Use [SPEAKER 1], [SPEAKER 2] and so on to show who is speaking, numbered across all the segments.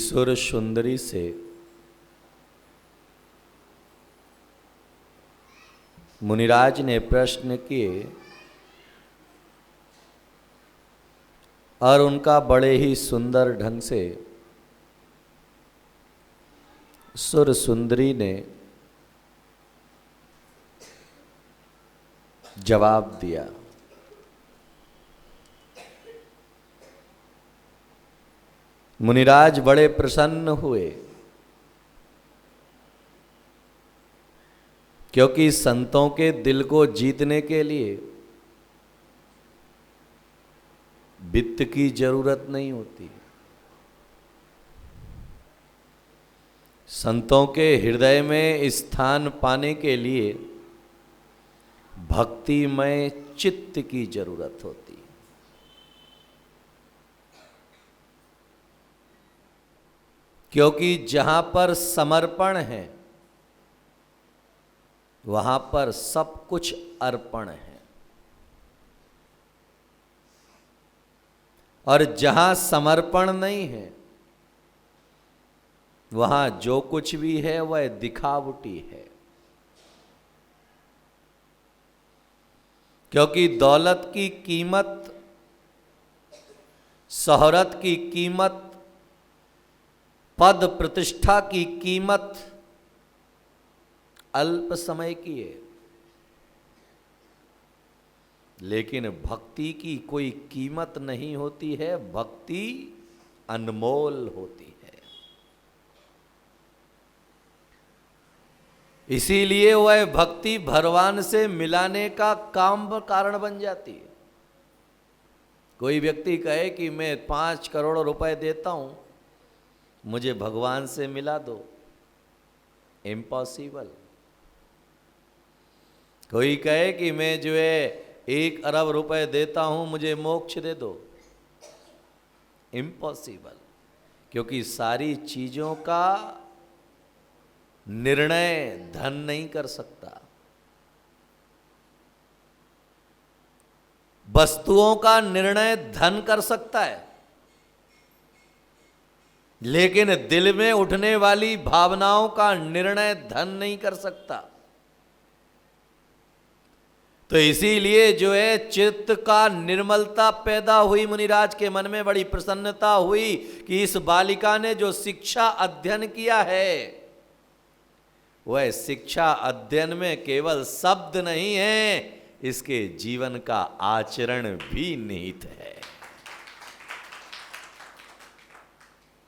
[SPEAKER 1] सुर सुंदरी से मुनिराज ने प्रश्न किए और उनका बड़े ही सुंदर ढंग से सुर सुंदरी ने जवाब दिया। मुनिराज बड़े प्रसन्न हुए क्योंकि संतों के दिल को जीतने के लिए वित्त की जरूरत नहीं होती। संतों के हृदय में स्थान पाने के लिए भक्तिमय चित्त की जरूरत होती है। क्योंकि जहां पर समर्पण है वहां पर सब कुछ अर्पण है, और जहां समर्पण नहीं है वहां जो कुछ भी है वह दिखावटी है। क्योंकि दौलत की कीमत, शोहरत की कीमत, पद प्रतिष्ठा की कीमत अल्प समय की है, लेकिन भक्ति की कोई कीमत नहीं होती है। भक्ति अनमोल होती है। इसीलिए वह भक्ति भगवान से मिलाने का कारण बन जाती है। कोई व्यक्ति कहे कि मैं 5 करोड़ रुपए देता हूं, मुझे भगवान से मिला दो, इम्पॉसिबल। कोई कहे कि मैं जो है 1 अरब रुपए देता हूं, मुझे मोक्ष दे दो, इम्पॉसिबल। क्योंकि सारी चीजों का निर्णय धन नहीं कर सकता। वस्तुओं का निर्णय धन कर सकता है, लेकिन दिल में उठने वाली भावनाओं का निर्णय धन नहीं कर सकता। तो इसीलिए जो है चित्त का निर्मलता पैदा हुई। मुनिराज के मन में बड़ी प्रसन्नता हुई कि इस बालिका ने जो शिक्षा अध्ययन किया है वह शिक्षा अध्ययन में केवल शब्द नहीं है, इसके जीवन का आचरण भी निहित है।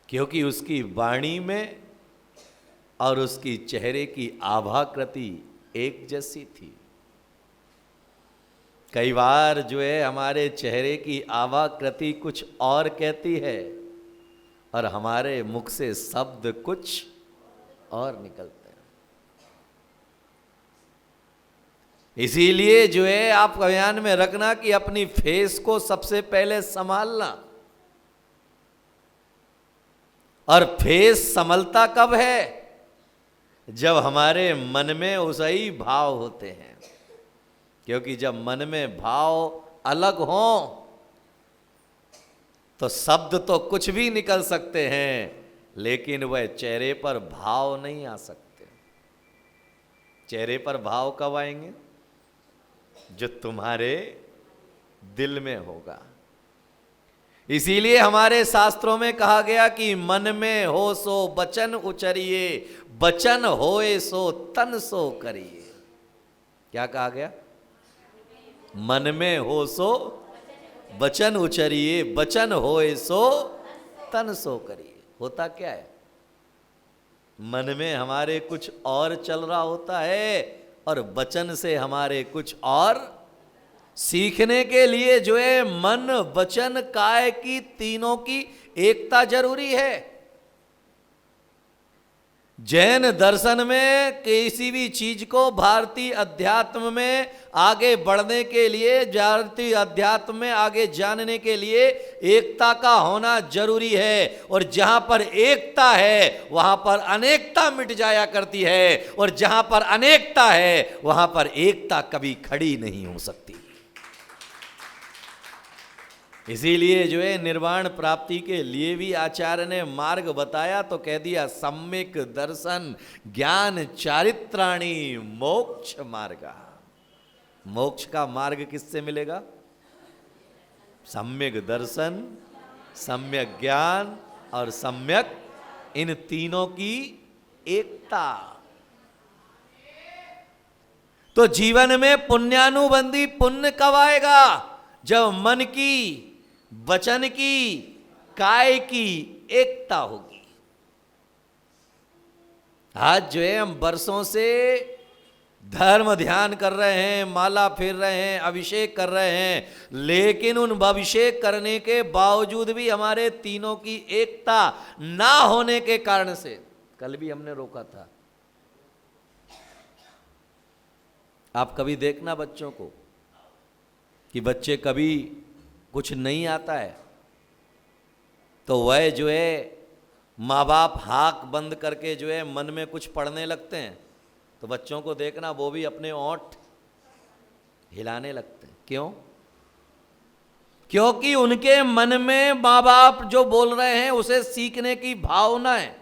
[SPEAKER 1] क्योंकि उसकी वाणी में और उसकी चेहरे की आभाकृति एक जैसी थी। कई बार जो है हमारे चेहरे की आभाकृति कुछ और कहती है और हमारे मुख से शब्द कुछ और निकलते हैं। इसीलिए जो है आप ध्यान में रखना कि अपनी फेस को सबसे पहले संभालना। और फेस संभलता कब है? जब हमारे मन में उसही भाव होते हैं। क्योंकि जब मन में भाव अलग हों तो शब्द तो कुछ भी निकल सकते हैं, लेकिन वह चेहरे पर भाव नहीं आ सकते। चेहरे पर भाव कब आएंगे? जो तुम्हारे दिल में होगा। इसीलिए हमारे शास्त्रों में कहा गया कि मन में हो सो बचन उचरिए, बचन होए सो तन सो करिए। क्या कहा गया? मन में हो सो बचन उचरिए, बचन होए सो तन सो करिए। होता क्या है? मन में हमारे कुछ और चल रहा होता है और वचन से हमारे कुछ और। सीखने के लिए जो है मन, वचन, काय की तीनों की एकता जरूरी है। जैन दर्शन में किसी भी चीज को भारतीय अध्यात्म में आगे बढ़ने के लिए, भारतीय अध्यात्म में आगे जानने के लिए एकता का होना जरूरी है। और जहां पर एकता है वहां पर अनेकता मिट जाया करती है, और जहां पर अनेकता है वहां पर एकता कभी खड़ी नहीं हो सकती। इसीलिए जो है निर्वाण प्राप्ति के लिए भी आचार्य ने मार्ग बताया तो कह दिया सम्यक दर्शन ज्ञान चारित्राणी मोक्ष मार्गा। मोक्ष का मार्ग किससे मिलेगा? सम्यक दर्शन, सम्यक ज्ञान और सम्यक, इन तीनों की एकता। तो जीवन में पुण्यानुबंधी पुण्य कब आएगा? जब मन की, वचन की, काय की एकता होगी। आज जो है हम वर्षों से धर्म ध्यान कर रहे हैं, माला फेर रहे हैं, अभिषेक कर रहे हैं, लेकिन उन अभिषेक करने के बावजूद भी हमारे तीनों की एकता ना होने के कारण से, कल भी हमने रोका था, आप कभी देखना बच्चों को कि बच्चे कभी कुछ नहीं आता है तो वह जो है माँ बाप हाथ बंद करके जो है मन में कुछ पढ़ने लगते हैं, तो बच्चों को देखना वो भी अपने ओंठ हिलाने लगते हैं। क्यों? क्योंकि उनके मन में माँ बाप जो बोल रहे हैं उसे सीखने की भावना है।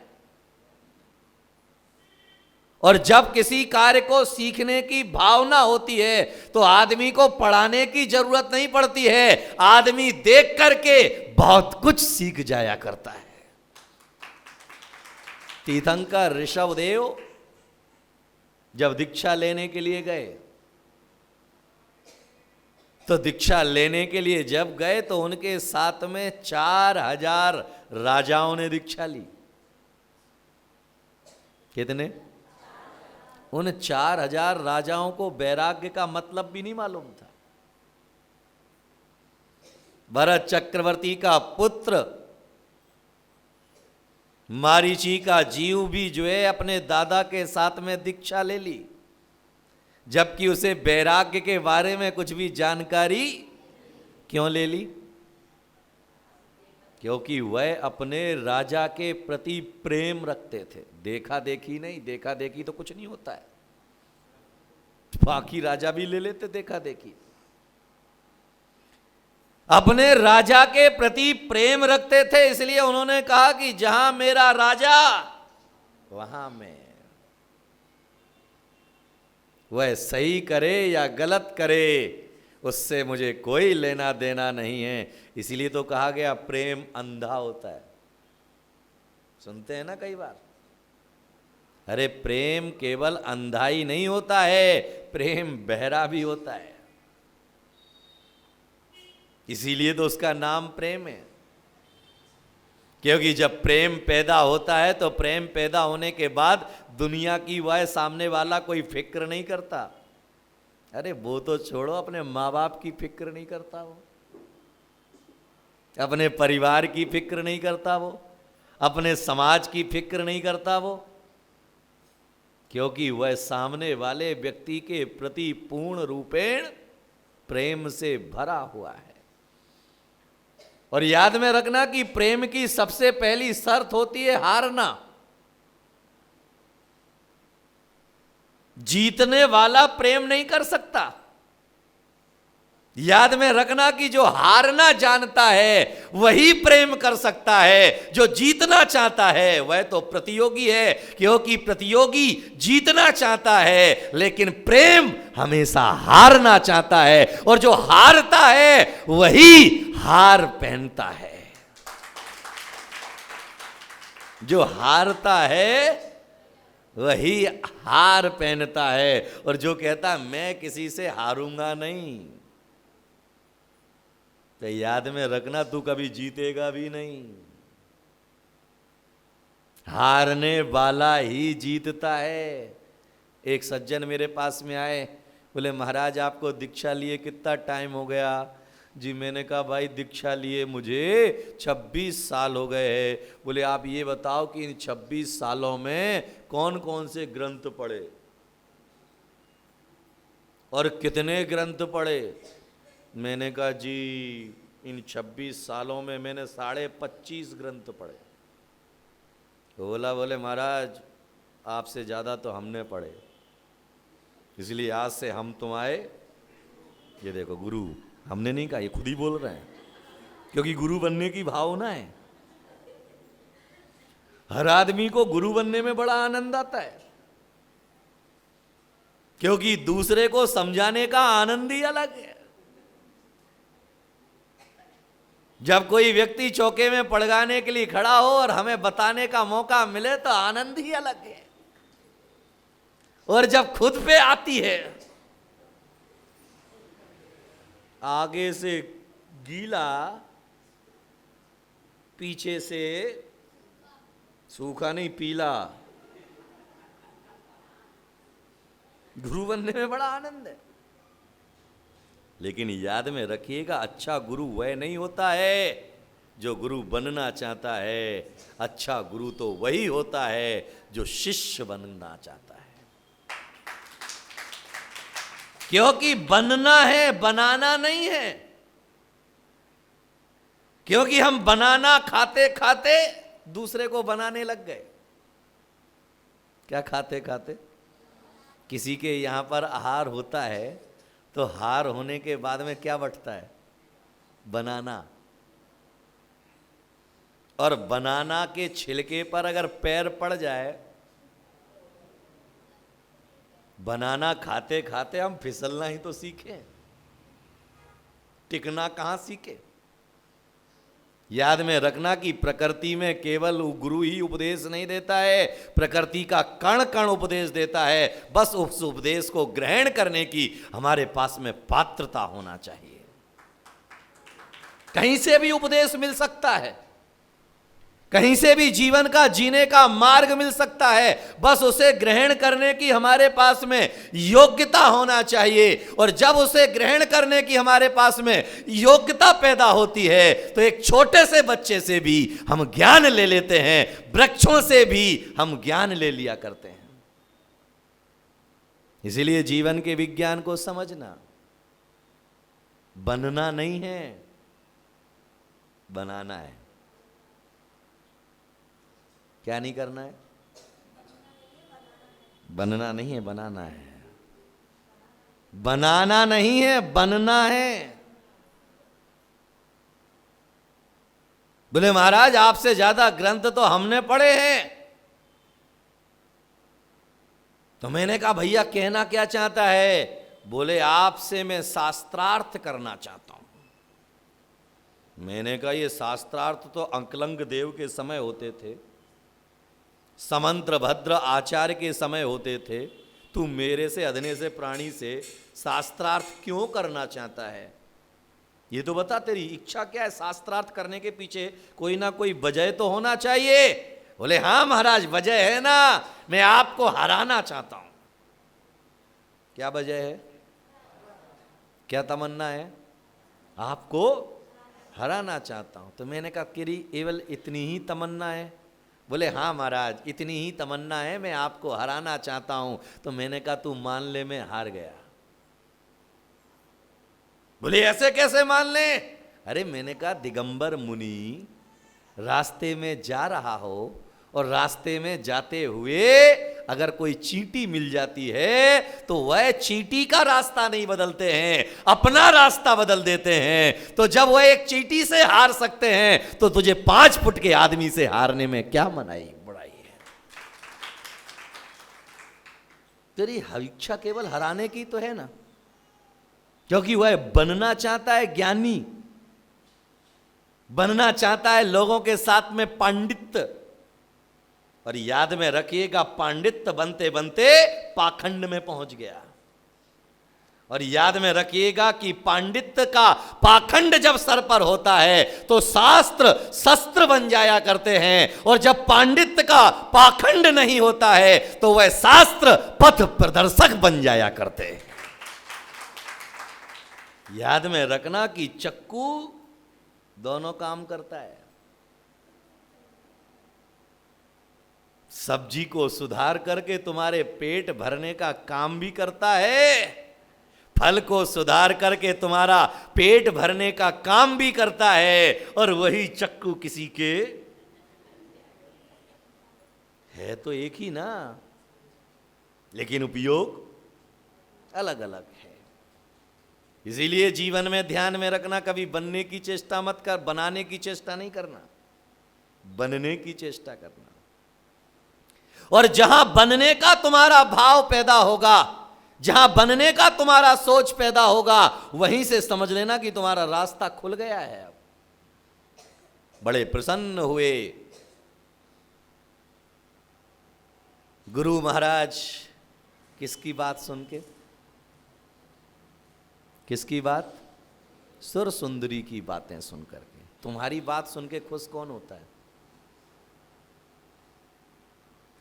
[SPEAKER 1] और जब किसी कार्य को सीखने की भावना होती है तो आदमी को पढ़ाने की जरूरत नहीं पड़ती है, आदमी देख करके बहुत कुछ सीख जाया करता है। तीर्थंकर ऋषभदेव जब दीक्षा लेने के लिए गए तो दीक्षा लेने के लिए जब गए तो उनके साथ में 4000 राजाओं ने दीक्षा ली। कितने? उन 4000 राजाओं को वैराग्य का मतलब भी नहीं मालूम था। भरत चक्रवर्ती का पुत्र मारीची का जीव भी जो है अपने दादा के साथ में दीक्षा ले ली, जबकि उसे वैराग्य के बारे में कुछ भी जानकारी क्यों ले ली? क्योंकि वह अपने राजा के प्रति प्रेम रखते थे। देखा देखी नहीं, देखा देखी तो कुछ नहीं होता है, बाकी राजा भी ले लेते देखा देखी। अपने राजा के प्रति प्रेम रखते थे, इसलिए उन्होंने कहा कि जहां मेरा राजा वहां मैं। वह सही करे या गलत करे उससे मुझे कोई लेना देना नहीं है। इसीलिए तो कहा गया प्रेम अंधा होता है। सुनते हैं ना कई बार, अरे प्रेम केवल अंधा ही नहीं होता है, प्रेम बहरा भी होता है। इसीलिए तो उसका नाम प्रेम है। क्योंकि जब प्रेम पैदा होता है तो प्रेम पैदा होने के बाद दुनिया की वह सामने वाला कोई फिक्र नहीं करता। अरे वो तो छोड़ो, अपने माँ बाप की फिक्र नहीं करता वो, अपने परिवार की फिक्र नहीं करता वो, अपने समाज की फिक्र नहीं करता वो, क्योंकि वह सामने वाले व्यक्ति के प्रति पूर्ण रूपेण प्रेम से भरा हुआ है। और याद में रखना कि प्रेम की सबसे पहली शर्त होती है हारना। जीतने वाला प्रेम नहीं कर सकता। याद में रखना कि जो हारना जानता है वही प्रेम कर सकता है, जो जीतना चाहता है वह तो प्रतियोगी है। क्योंकि प्रतियोगी जीतना चाहता है लेकिन प्रेम हमेशा हारना चाहता है, और जो हारता है वही हार पहनता है। जो हारता है वही हार पहनता है, और जो कहता मैं किसी से हारूंगा नहीं, तो याद में रखना तू कभी जीतेगा भी नहीं। हारने वाला ही जीतता है। एक सज्जन मेरे पास में आए, बोले महाराज आपको दीक्षा लिए कितना टाइम हो गया? जी मैंने कहा भाई दीक्षा लिए मुझे 26 साल हो गए हैं। बोले आप ये बताओ कि इन 26 सालों में कौन कौन से ग्रंथ पढ़े और कितने ग्रंथ पढ़े? मैंने कहा जी इन 26 सालों में मैंने 25.5 ग्रंथ पढ़े। तो बोले महाराज आपसे ज़्यादा तो हमने पढ़े, इसलिए आज से हम तुम आए। ये देखो गुरु, हमने नहीं कहा, ये खुद ही बोल रहे हैं। क्योंकि गुरु बनने की भावना है। हर आदमी को गुरु बनने में बड़ा आनंद आता है, क्योंकि दूसरे को समझाने का आनंद ही अलग है। जब कोई व्यक्ति चौके में पड़गाने के लिए खड़ा हो और हमें बताने का मौका मिले तो आनंद ही अलग है। और जब खुद पे आती है, आगे से गीला पीछे से सूखा नहीं पीला, गुरु बनने में बड़ा आनंद है। लेकिन याद में रखिएगा, अच्छा गुरु वह नहीं होता है जो गुरु बनना चाहता है। अच्छा गुरु तो वही होता है जो शिष्य बनना चाहता है। क्योंकि बनना है, बनाना नहीं है। क्योंकि हम बनाना खाते खाते दूसरे को बनाने लग गए। क्या खाते खाते? किसी के यहां पर आहार होता है तो हार होने के बाद में क्या बटता है? बनाना। और बनाना के छिलके पर अगर पैर पड़ जाए, बनाना खाते खाते हम फिसलना ही तो सीखे, टिकना कहां सीखे। याद में रखना कि प्रकृति में केवल गुरु ही उपदेश नहीं देता है, प्रकृति का कण कण उपदेश देता है। बस उस उपदेश को ग्रहण करने की हमारे पास में पात्रता होना चाहिए। कहीं से भी उपदेश मिल सकता है, कहीं से भी जीवन का जीने का मार्ग मिल सकता है, बस उसे ग्रहण करने की हमारे पास में योग्यता होना चाहिए। और जब उसे ग्रहण करने की हमारे पास में योग्यता पैदा होती है तो एक छोटे से बच्चे से भी हम ज्ञान ले लेते हैं, वृक्षों से भी हम ज्ञान ले लिया करते हैं। इसीलिए जीवन के विज्ञान को समझना, बनना नहीं है, बनाना है। क्या नहीं करना है? बनना नहीं है, बनाना है। बनाना नहीं है, बनना है। बोले महाराज आपसे ज्यादा ग्रंथ तो हमने पढ़े हैं। तो मैंने कहा भैया कहना क्या चाहता है? बोले आपसे मैं शास्त्रार्थ करना चाहता हूं। मैंने कहा ये शास्त्रार्थ तो अंकलंग देव के समय होते थे, समंत्र भद्र आचार्य के समय होते थे। तू मेरे से अधने से प्राणी से शास्त्रार्थ क्यों करना चाहता है? ये तो बता, तेरी इच्छा क्या है? शास्त्रार्थ करने के पीछे कोई ना कोई वजह तो होना चाहिए। बोले हाँ महाराज वजह है ना, मैं आपको हराना चाहता हूं। क्या वजह है? क्या तमन्ना है? आपको हराना चाहता हूं। तो मैंने कहा तेरी केवल इतनी ही तमन्ना है? बोले हाँ महाराज इतनी ही तमन्ना है, मैं आपको हराना चाहता हूं। तो मैंने कहा तू मान ले मैं हार गया। बोले ऐसे कैसे मान ले? अरे मैंने कहा दिगंबर मुनि रास्ते में जा रहा हो और रास्ते में जाते हुए अगर कोई चींटी मिल जाती है तो वह चींटी का रास्ता नहीं बदलते हैं, अपना रास्ता बदल देते हैं। तो जब वह एक चींटी से हार सकते हैं तो तुझे 5 फुट के आदमी से हारने में क्या मनाई बुराई है? तेरी इच्छा केवल हराने की तो है ना, क्योंकि वह बनना चाहता है ज्ञानी, बनना चाहता है लोगों के साथ में पांडित्य। और याद में रखिएगा पांडित्य बनते बनते पाखंड में पहुंच गया। और याद में रखिएगा कि पांडित्य का पाखंड जब सर पर होता है तो शास्त्र शस्त्र बन जाया करते हैं, और जब पांडित्य का पाखंड नहीं होता है तो वह शास्त्र पथ प्रदर्शक बन जाया करते हैं। याद में रखना कि चक्कू दोनों काम करता है। सब्जी को सुधार करके तुम्हारे पेट भरने का काम भी करता है, फल को सुधार करके तुम्हारा पेट भरने का काम भी करता है। और वही चक्कू किसी के है तो एक ही ना, लेकिन उपयोग अलग अलग है। इसीलिए जीवन में ध्यान में रखना, कभी बनने की चेष्टा मत कर, बनाने की चेष्टा नहीं करना, बनने की चेष्टा करना। और जहां बनने का तुम्हारा भाव पैदा होगा, जहां बनने का तुम्हारा सोच पैदा होगा, वहीं से समझ लेना कि तुम्हारा रास्ता खुल गया है। अब बड़े प्रसन्न हुए गुरु महाराज। किसकी बात सुन के? किसकी बात? सुर सुंदरी की बातें सुन करके। तुम्हारी बात सुन के खुश कौन होता है?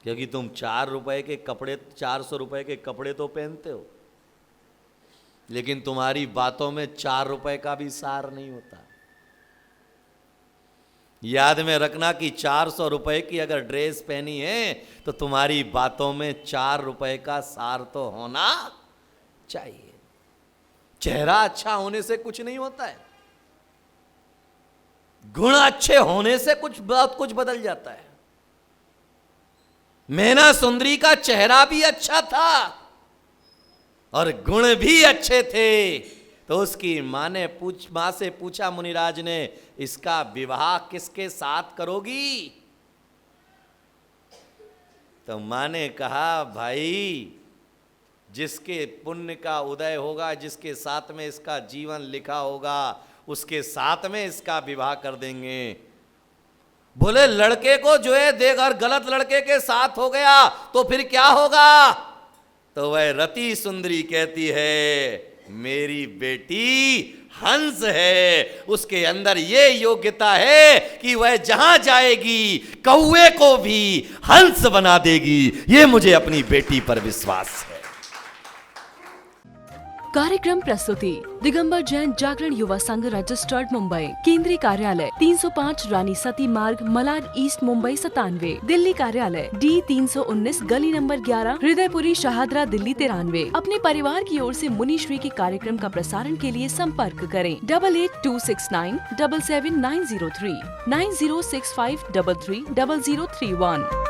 [SPEAKER 1] क्योंकि तुम 4 रुपए के कपड़े, 400 रुपए के कपड़े तो पहनते हो, लेकिन तुम्हारी बातों में 4 रुपए का भी सार नहीं होता। याद में रखना कि 400 रुपए की अगर ड्रेस पहनी है तो तुम्हारी बातों में 4 रुपए का सार तो होना चाहिए। चेहरा अच्छा होने से कुछ नहीं होता है, गुण अच्छे होने से बहुत कुछ बदल जाता है। मैना सुंदरी का चेहरा भी अच्छा था और गुण भी अच्छे थे, तो उसकी मां से पूछा मुनिराज ने, इसका विवाह किसके साथ करोगी? तो मां ने कहा, भाई जिसके पुण्य का उदय होगा, जिसके साथ में इसका जीवन लिखा होगा, उसके साथ में इसका विवाह कर देंगे। बोले लड़के को जो है देख, और गलत लड़के के साथ हो गया तो फिर क्या होगा? तो वह रति सुंदरी कहती है, मेरी बेटी हंस है, उसके अंदर ये योग्यता है कि वह जहां जाएगी कौवे को भी हंस बना देगी। ये मुझे अपनी बेटी पर विश्वास है।
[SPEAKER 2] कार्यक्रम प्रस्तुति दिगंबर जैन जागरण युवा संघ रजिस्टर्ड मुंबई। केंद्रीय कार्यालय 305 रानी सती मार्ग, मलाड ईस्ट, मुंबई 97। दिल्ली कार्यालय D 319 गली नंबर 11, हृदयपुरी, शाहदरा, दिल्ली 93। अपने परिवार की ओर से मुनिश्री के कार्यक्रम का प्रसारण के लिए संपर्क करें 8826977903 9065330031।